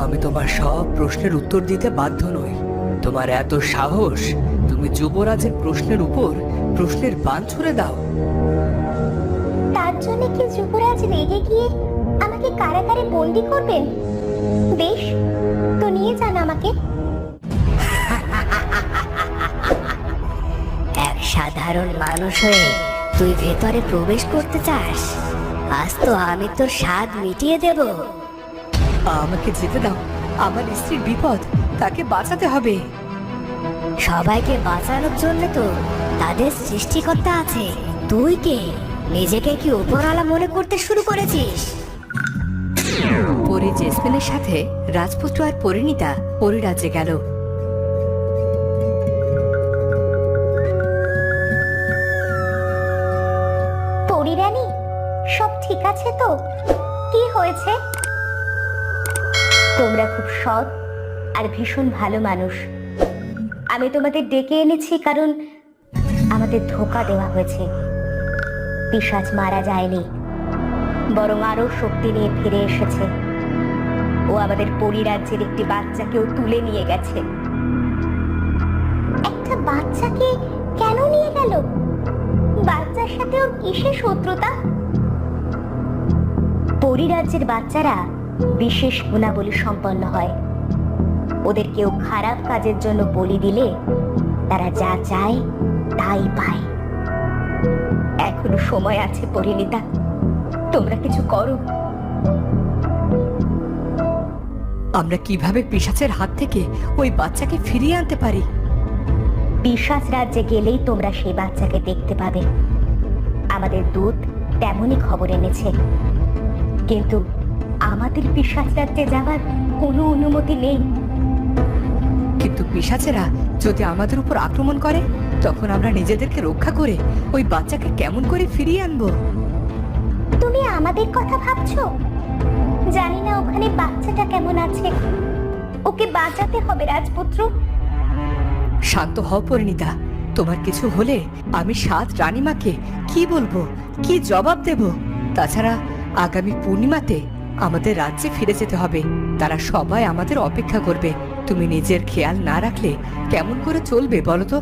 আমি তোমার সব প্রশ্নের উত্তর দিতে বাধ্য নই। তোমার এত সাহস, তুমি যুবরাজের প্রশ্নের উপর প্রশ্নের বাণ ছুড়ে দাও। তার জন্য কি যুবরাজ রেগে গিয়ে আমাকে কারাগারে বন্দি করবেন? বেশ, তো নিয়ে যান আমাকে। এক সাধারণ মানুষ হয়ে তুই ভেতরে প্রবেশ করতে চাস? আজ তো আমি তোর স্বাদ মিটিয়ে দেব। আমাকে যেতে দাও, আমার স্ত্রীর বিপদ, তাকে বাঁচাতে হবে। সবাইকে বাঁচানোর জন্য তো তাদের সৃষ্টিকর্তা আছে। তুই কে? নিজেকে কি উপরওয়ালা মনে করতে শুরু করেছিস? পরি জেসমিনের সাথে রাজপুত্র আর পরিণীতা পরিরাজ্যে গেল। পরিরানী, সব ঠিক আছে তো? কি হয়েছে? তোমরা খুব সৎ আর ভীষণ ভালো মানুষ। আমি তোমাদের ডেকে এনেছি কারণ আমাদের ধোঁকা দেওয়া হয়েছে। পিশাচ মারা যায়নি, বরং আরো শক্তি নিয়ে ফিরে এসেছে। ও আমাদের পরিরাজ্যের একটি বাচ্চাকেও তুলে নিয়ে গেছে। একটা বাচ্চাকে কেন নিয়ে গেল? বাচ্চার সাথে ওর কিসের শত্রুতা? পরিরাজ্যের বাচ্চারা বিশেষ গুণাবলী সম্পন্ন হয়। ওদের কেউ খারাপ কাজের জন্য বলি দিলে তারা যা চায় তাই পায়। এখনো সময় আছে পরিণীতা, তোমরা কিছু করো। আমরা কিভাবে পিশাচের হাত থেকে ওই বাচ্চাকে ফিরিয়ে আনতে পারি? পিশাচ রাজ্যে গেলেই তোমরা সেই বাচ্চাকে দেখতে পাবে। আমাদের দূত তেমনই খবর এনেছে, কিন্তু আমাদের পিশাচ রাজ্যে যাওয়ার কোনো অনুমতি নেই। কিন্তু পিশাচেরা যদি আমাদের উপর আক্রমণ করে, তখন আমরা নিজেদেরকে রক্ষা করে ওই বাচ্চাকে কেমন করে ফিরিয়ে আনবো? তুমি আমাদের কথা ভাবছো? জানি না ওখানে বাচ্চাটা কেমন আছে। ওকে বাঁচাতে হবে রাজপুত্র। শান্ত হও পরিণীতা, তোমার কিছু হলে আমি 7 রানীমাকে কি বলবো, কি জবাব দেব? তাছাড়া আগামী পূর্ণিমাতে আমাদের রাজ্যে ফিরে যেতে হবে। তারা সবাই আমাদের অপেক্ষা করবে। তুমি নিজের খেয়াল না রাখলে কেমন করে চলবে বলো তো?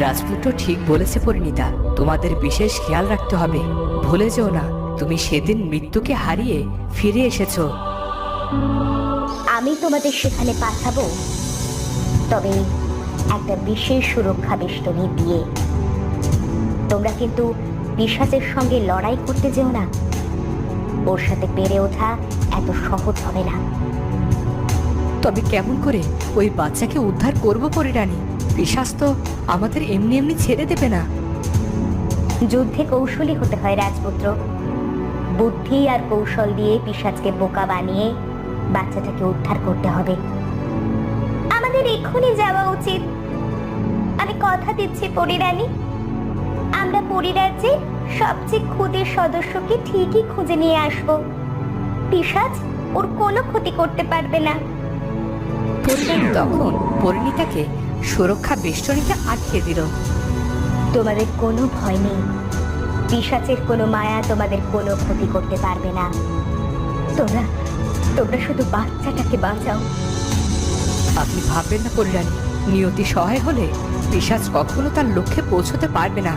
রাজপুত্র ঠিক বলেছে পরিণীতা, তোমাদের বিশেষ খেয়াল রাখতে হবে। ভুলে যেও না, তুমি সেদিন মৃত্যুকে হারিয়ে ফিরে এসেছো। আমি তোমাদের সেখানে পাঠাবো, তবে একটা বিশেষ সুরক্ষা বেষ্টনী দিয়ে। তোমরা কিন্তু পিশাচের সঙ্গে লড়াই করতে যেও না। ওর সাথে পেরে ওঠা এত সহজ হবে না। তবে কেমন করে ওই বাচ্চাকে উদ্ধার করব পরিরানী? পিশাচ তো আমাদের এমনি এমনি ছেড়ে দেবে না। যুদ্ধে কৌশলী হতে হয় রাজপুত্র। বুদ্ধি আর কৌশল দিয়ে পিশাচকে বোকা বানিয়ে বাচ্চাটাকে উদ্ধার করতে হবে। আমাদের এক্ষুনি যাওয়া উচিত। আমি কথা দিচ্ছি পরিরানী, আমরা পরিরাজ্যে সবচেয়ে ক্ষুদের সদস্যকে ঠিকই খুঁজে নিয়ে আসবো। পিশাচ ওর কোনো ক্ষতি করতে পারবে না। পরিরানী তখন পরিণীতাকে সুরক্ষা বেষ্টনীতে আটকে দিল। তোমাদের কোনো ভয় নেই, পিশাচের কোনো মায়া তোমাদের কোনো ক্ষতি করতে পারবে না। তোমরা তোমরা শুধু বাচ্চাটাকে বাঁচাও। আপনি ভাববেন না পরিরানী, নিয়তি সহায় হলে পিশাচ কখনো তার লক্ষ্যে পৌঁছতে পারবে না।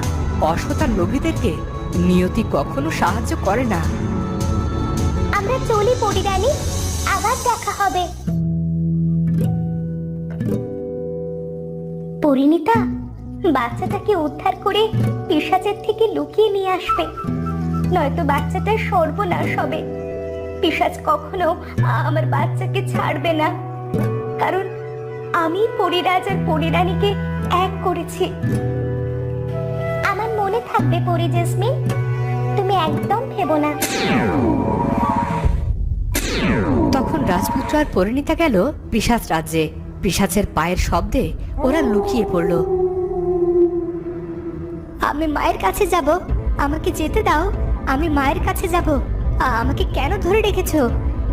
অসতার লোভীদেরকে নিয়তি কখনো সাহায্য করে না। আমরা চলি পরিরানী, আবার দেখা হবে। পরিণীতা, বাচ্চাটাকে উদ্ধার করে পিশাচের থেকে লুকিয়ে নিয়ে আসবে, নয়তো বাচ্চাটার সর্বনাশ হবে। পিশাচ কখনো আমার বাচ্চাকে ছাড়বে না, কারণ আমি পরিরাজ আর পরিরানীকে এক করেছি। আমার মনে থাকবে পরি জেসমিন, তুমি একদম ভেবো না। তখন রাজপুত্র আর পরিণীতা গেল পিশাচ রাজ্যে। পিশাচের পায়ের শব্দে ওরা লুকিয়ে পড়ল। আমি মায়ের কাছে যাব, আমাকে যেতে দাও। আমি মায়ের কাছে যাব। আমাকে কেন ধরে রেখেছো?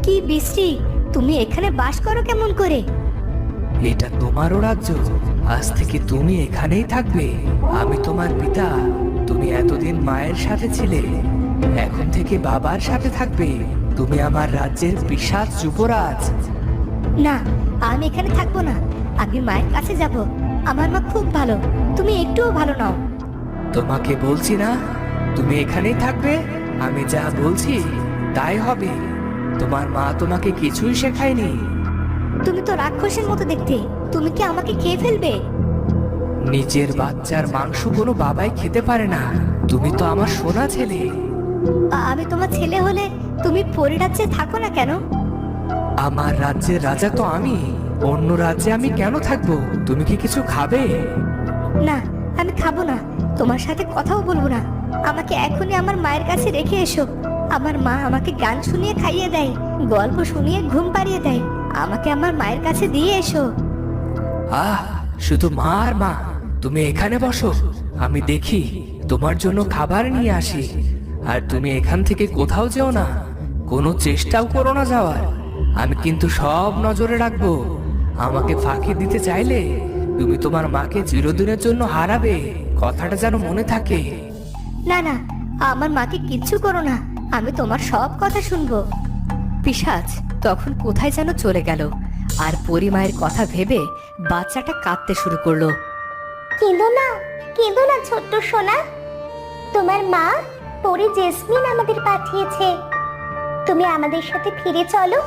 কি বৃষ্টি, তুমি এখানে বাস করো কেমন করে? এটা তোমারও রাজ্য, আজ থেকে তুমি এখানেই থাকবে। আমি তোমার পিতা, তুমি এতদিন মায়ের সাথে ছিলে, এখন থেকে বাবার সাথে থাকবে। তুমি আমার রাজ্যের পিশাচ যুবরাজ। না, আমি এখানে থাকবো না। আমি মায়ের কাছে যাব। আমার মা খুব ভালো, তুমি একটুও ভালো নাও। তোমাকে বলছি না তুমি এখানেই থাকবে, আমি যা বলছি তাই হবে। তোমার মা তোমাকে কিছুই শেখায়নি। তুমি তো রাক্ষসের মতো দেখতে, তুমি কি আমাকে খেয়ে ফেলবে? নিজের বাচ্চার মাংস কোনো বাবাই খেতে পারে না। তুমি তো আমার সোনা ছেলে। আমি তোমার ছেলে হলে তুমি পরিরাজ্যে থাকো না কেন? আমার রাজ্যের রাজা তো আমি, অন্য রাজ্যে আমি কেন থাকবো? তুমি কি কিছু খাবে? না, আমি খাবো না, তোমার সাথে কথাও বলবো না। আমাকে এখনই আমার মায়ের কাছে রেখে এসো। আমার মা আমাকে গান শুনিয়ে খাইয়ে দেয়, গল্প শুনিয়ে ঘুম পাড়িয়ে দেয়। আমাকে আমার মায়ের কাছে দিয়ে এসো। আহ, শুধু মা আর মা। তুমি এখানে বসো, আমি দেখি তোমার জন্য খাবার নিয়ে আসি। আর তুমি এখান থেকে কোথাও যেও না, কোনো চেষ্টাও করো না যাওয়ার। আমি কিন্তু সব নজরে রাখবো। আমাকে ফাঁকি দিতে চাইলে তুমি তোমার মাকে চিরদিনের জন্য হারাবে, কথাটা যেন মনে থাকে। না না, আমার মাকে কিচ্ছু করো না, আমি তোমার সব কথা শুনবো। পিশাচ তখন কোথায় যেন চলে গেল, আর পরিমায়ের কথা ভেবে বাচ্চাটা কাঁদতে শুরু করলো। কেঁদো না ছোট্ট সোনা। তোমার মা পরি জেসমিন আমাদের পাঠিয়েছে। তুমি আমাদের সাথে ফিরে চলো,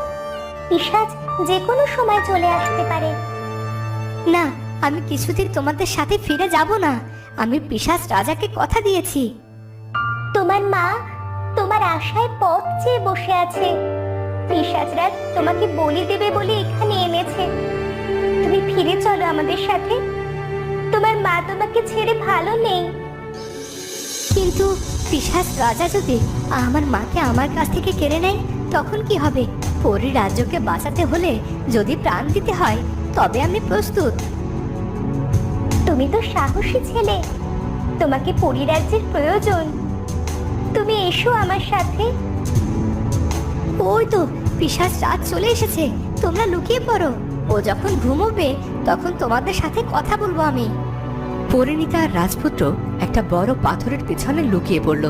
পিশাচ যে কোনো সময় চলে আসতে পারে। না, আমি কিছুদিন তোমাদের সাথে ফিরে যাব না। আমি পিশাচ রাজাকে কথা দিয়েছি। তোমার মা তোমার আশায় পথ চেয়ে বসে আছে। পিশাচরা তোমাকে বলি দেবে বলে এখানে এনেছে। তুমি ফিরে চলো আমাদের সাথে, তোমার মা তোমাকে ছেড়ে ভালো নেই। কিন্তু পিশাচ রাজা যদি আমার মাকে আমার কাছ থেকে কেড়ে নেয় তখন কি হবে? পরি রাজ্যকে বাঁচাতে হলে যদি প্রাণ দিতে হয় তবে আমি প্রস্তুত। তুমি তো সাহসী ছেলে, তোমাকে পরিরাজ্যের প্রয়োজন। তুমি এসো আমার সাথে। ওই তো পিশাচ রাত চলে এসেছে, তোমরা লুকিয়ে পড়ো। ও যখন ঘুমোবে তখন তোমাদের সাথে কথা বলবো আমি। পরিণীতা আর রাজপুত্র একটা বড় পাথরের পেছনে লুকিয়ে পড়ল।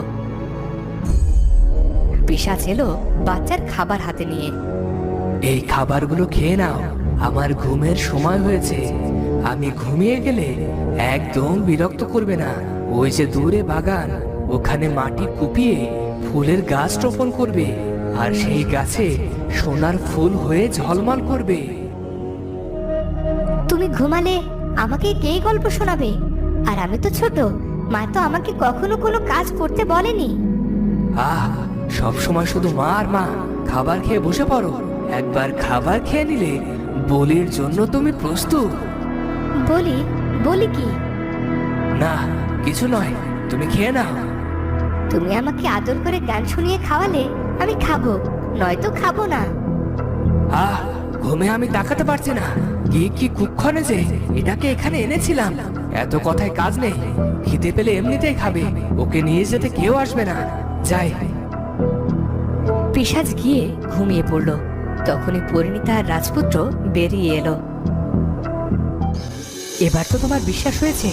পিশাচ এলো বাচ্চার খাবার হাতে নিয়ে। এই খাবারগুলো খেয়ে নাও, আমার ঘুমের সময় হয়েছে। আমি ঘুমিয়ে গেলে একদম বিরক্ত করবে না। ওই যে দূরে বাগান, ওখানে মাটি কুপিয়ে ফুলের গাছ রোপণ করবে, আর সেই গাছে সোনার ফুল হয়ে ঝলমল করবে। তুমি ঘুমালে আমাকে কে গল্প শোনাবে? আর আমি তো ছোট, মা তো আমাকে কখনো কোনো কাজ করতে বলেনি। আহ, সব সময় শুধু মা আর মা। খাবার খেয়ে বসে পড়ো। একবার খাবার খেয়ে নিলে বলির জন্য তুমি প্রস্তুত। বলি বলি কি? না, কিছু নয়, তুমি খেয়ে নাও। তুমি আমাকে আদর করে গান শুনিয়ে খাওয়ালে আমি খাবো, নয়তো খাবো না। আহ, ঘুমে আমি তাকাতে পারছি না। কি কি কুক্ষণে যে এটাকে এখানে এনেছিলাম। এত কথায় কাজ নেই, খিদে পেলে এমনিতেই খাবে। ওকে নিয়ে যেতে কেউ আসবে না, যাই। পিশাচ গিয়ে ঘুমিয়ে পড়ল। তখনই পরিণীতা আর রাজপুত্র বেরিয়ে এলো। এবার তো তোমার বিশ্বাস হয়েছে।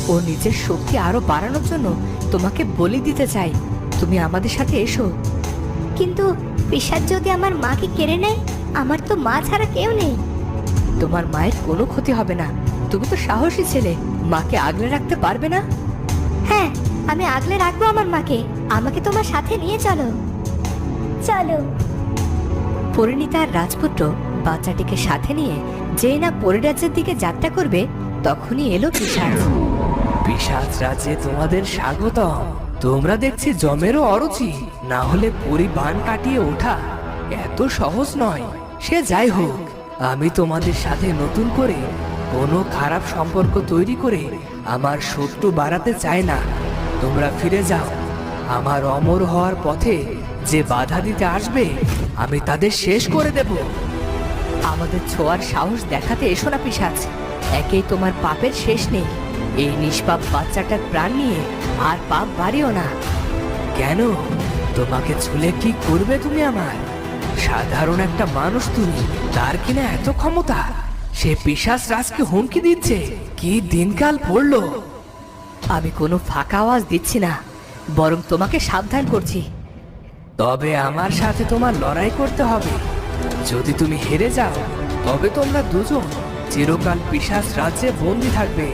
ও নিজের শক্তি আরো বাড়ানোর জন্য তোমাকে বলি দিতে চাই। তুমি আমাদের সাথে এসো। কিন্তু পিশাচ যদি আমার মাকে কেড়ে নেয়, আমার তো মা ছাড়া কেউ নেই। তোমার মায়ের কোনো ক্ষতি হবে না। তুমি তো সাহসী ছেলে, মাকে আগলে রাখতে পারবে না? হ্যাঁ, আমি আগলে রাখবো আমার মাকে। আমাকে তোমার সাথে নিয়ে চলো। চলো। পরিণীতা আর রাজপুত্র বাচ্চাটিকে সাথে নিয়ে যেই না পরিরাজ্যের দিকে যাত্রা করবে, তখনই এলো পিশাচ। পিশাচ রাজ্যে তোমাদের স্বাগতম। তোমরা দেখছি জমেরও অরুচি। না হলে পরিবান কাটিয়ে ওঠা এত সহজ নয়। সে যাই হোক, আমি তোমাদের সাথে নতুন করে কোনো খারাপ সম্পর্ক তৈরি করে আমার শত্রু বাড়াতে চাই না। তোমরা ফিরে যাও। আমার অমর হওয়ার পথে যে বাধা দিতে আসবে, আমি তাদের শেষ করে দেব। আমাদের ছোঁয়ার সাহস দেখাতে এসো না পিশাচ। একেই তোমার পাপের শেষ নেই। এই নিষ্পাপ বাচ্চাটার প্রাণ নিয়ে আর পাপ বাড়িও না। কেন? তোমাকে ছুলে কি করবে তুমি আমার? সাধারণ একটা মানুষ তুমি, তার কিনা এত ক্ষমতা? সে পিশাচ রাজকে হুমকি দিচ্ছে। কি দিনকাল পড়লো! আমি কোনো ফাঁকা আওয়াজ দিচ্ছি না, বরং তোমাকে সাবধান করছি। তবে আমার সাথে তোমার লড়াই করতে হবে। যদি তুমি হেরে যাও তবে তোমরা দুজন চিরকাল পিশাচ রাজ্যে বন্দি থাকবে।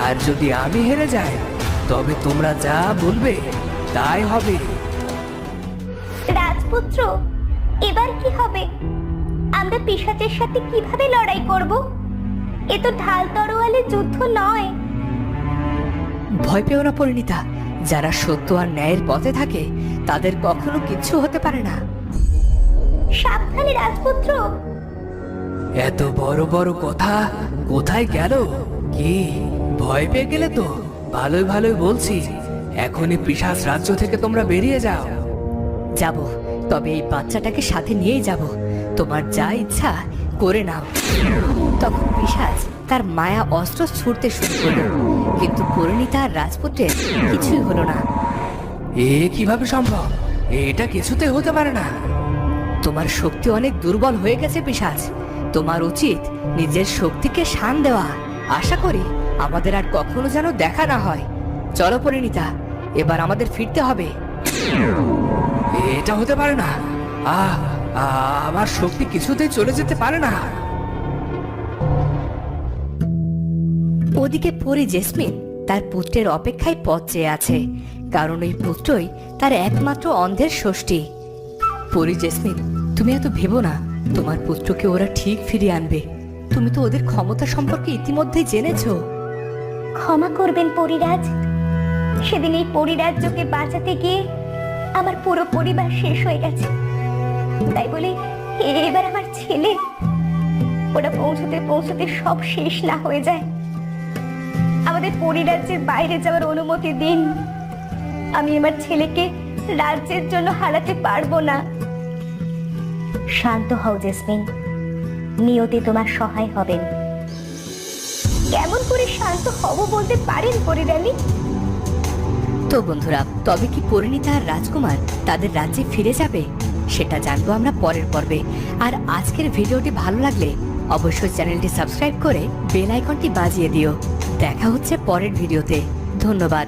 আর যদি আমি হেরে যাই তবে তোমরা যা বলবে তাই হবে। রাজপুত্র, এবার কি হবে? আমরা পিশাচের সাথে কিভাবে লড়াই করব? এ তো ঢাল তরোয়ালের যুদ্ধ নয়। ভয় পেও না পরিণীতা, যারা সত্য আর ন্যায়ের পথে থাকে তাদের কখনো কিচ্ছু হতে পারে না। সাবধানে রাজপুত্র। এত বড় বড় কথা কোথায় গেল? কি ভয় পেয়ে গেলে? তো ভালোই ভালোই বলছি, এখনই পিশাচ রাজ্য থেকে তোমরা বেরিয়ে যাও। যাব, তবে এই বাচ্চাটাকে সাথে নিয়েই যাব। তোমার যা ইচ্ছা করে নাও। তখন পিশাচ তার মায়া অস্ত্র ছুঁড়তে শুরু করলো, কিন্তু পরিণীতা আর রাজপুত্রের কিছুই হলো না। এ কিভাবে সম্ভব? এটা কিছুতে হতে পারে না। তোমার শক্তি অনেক দুর্বল হয়ে গেছে পিশাচ, তোমার উচিত নিজের শক্তিকে শান দেওয়া। আশা করি আমাদের আর কখনো যেন দেখা না হয়। চলো পরিণীতা, এবার আমাদের ফিরতে হবে। এটা হতে পারে না। আমার শক্তি কিছুতেই চলে যেতে পারে না। ওদিকে পরি জেসমিন তার পুত্রের অপেক্ষায় পথ চেয়ে আছে, কারণ ওই পুত্রই তার একমাত্র অন্ধের ষষ্ঠী। পরি জেসমিন, তুমি এত ভেবো না, তোমার পুত্রকে ওরা ঠিক ফিরিয়ে আনবে। তুমি তো ওদের ক্ষমতা সম্পর্কে ইতিমধ্যেই জেনেছো। ক্ষমা করবেন পরিরাজ, সেদিন এই পরিরাজ্যকে বাঁচাতে গিয়ে আমার পুরো পরিবার শেষ হয়ে গেছে। তাই বলে এবার আমার ছেলে, ওরা পৌঁছতে পৌঁছতে সব শেষ না হয়ে যায়। আমাদের পরিরাজ্যের বাইরে যাওয়ার অনুমতি দিন। আমি আমার ছেলেকে রাজ্যের জন্য হারাতে পারবো না। শান্ত হও জেসমিন, নিয়তি তোমার সহায় হবেন। কেমন করে শান্ত হব বলতে পারেন পরিরানী? তো বন্ধুরা, তবে কি পরিণীতা আর রাজকুমার তাদের রাজ্যে ফিরে যাবে? সেটা জানবো আমরা পরের পর্বে। আর আজকের ভিডিওটি ভালো লাগলে অবশ্যই চ্যানেলটি সাবস্ক্রাইব করে বেল আইকনটি বাজিয়ে দিও। দেখা হচ্ছে পরের ভিডিওতে। ধন্যবাদ।